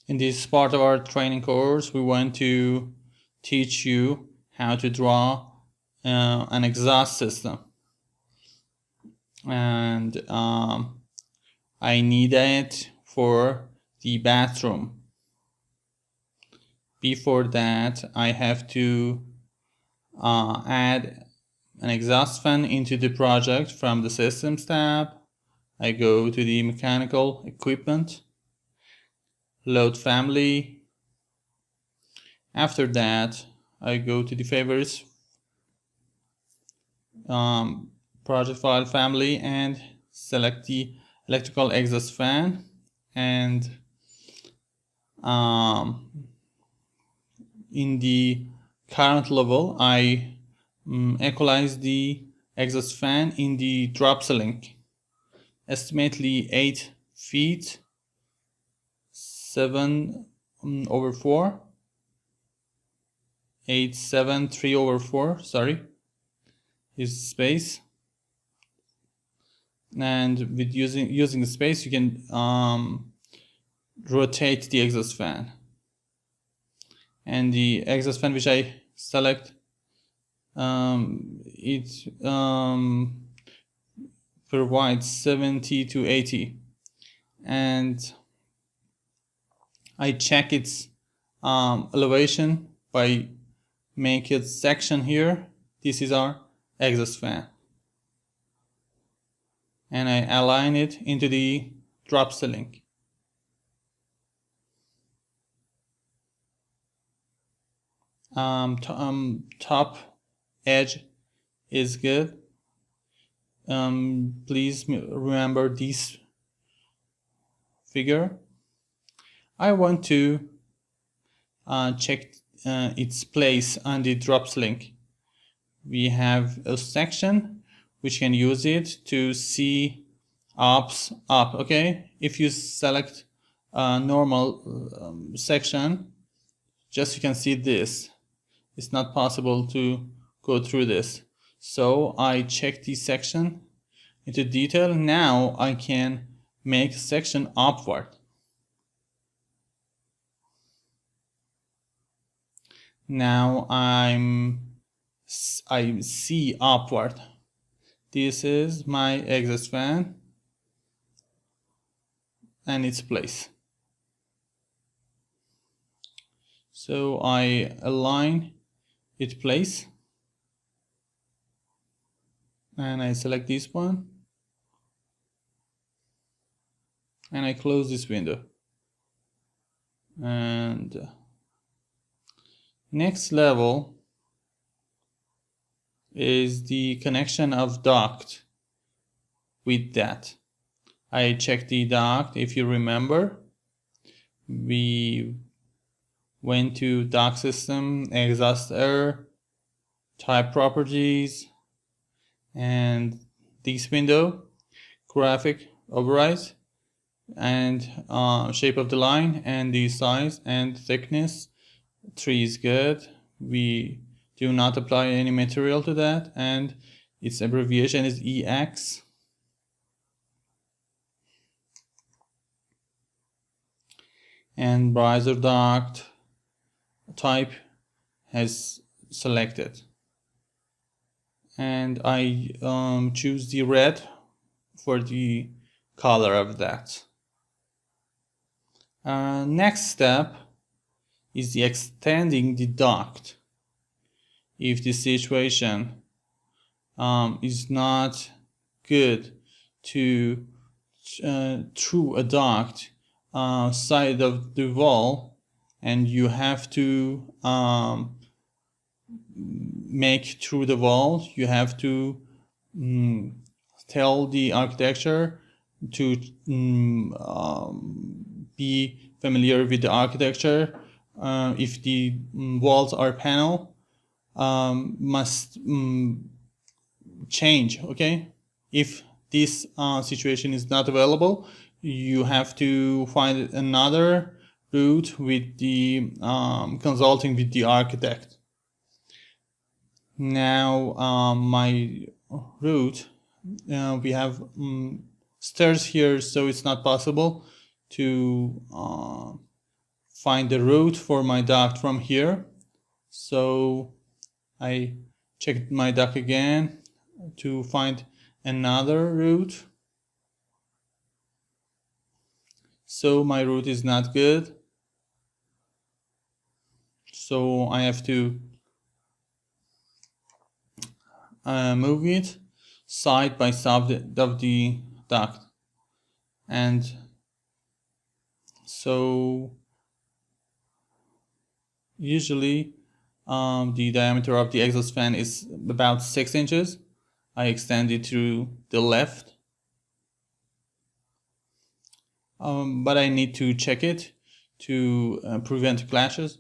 In this part of our training course, we want to teach you how to draw an exhaust system. And I need it for the bathroom. Before that, I have to add an exhaust fan into the project from the Systems tab. I go to the Mechanical Equipment, Load Family. After that, I go to the Favorites project file family and select the electrical exhaust fan, and in the current level I equalize the exhaust fan in the drop ceiling, estimately 8 feet 7 over 4, 8 7 3 over 4, sorry, is space. And with using the space, you can rotate the exhaust fan. And the exhaust fan which I select, it provides 70 to 80, and I check its elevation by make it section here. This is our exhaust fan, and I align it into the drop ceiling. Top edge is good. Please remember this figure. I want to check its place on the drop ceiling. We have a section which can use it to see up. Okay, if you select a normal section, just you can see this. It's not possible to go through this. So I check the section into detail. Now I can make a section upward. Now I see upward. This is my exhaust fan and its place. So I align its place and I select this one and I close this window. And next level is the connection of duct with that. I check the duct. If you remember, we went to duct system, exhaust air, type properties, and this window, graphic override, and shape of the line, and the size and thickness. 3 is good. We do not apply any material to that, and its abbreviation is EX. And riser duct type has selected, and I choose the red for the color of that. Next step is the extending the duct. If the situation is not good to through a duct side of the wall, and you have to make through the wall, you have to tell the architecture to be familiar with the architecture. If the walls are panel, must change. Okay, if this situation is not available, you have to find another route with the consulting with the architect. Now my route, we have stairs here, so it's not possible to find the route for my duct from here. So I checked my duct again to find another route. So my route is not good. So I have to move it side by side of the duct. And so usually the diameter of the exhaust fan is about 6 inches. I extend it to the left. But I need to check it to prevent clashes.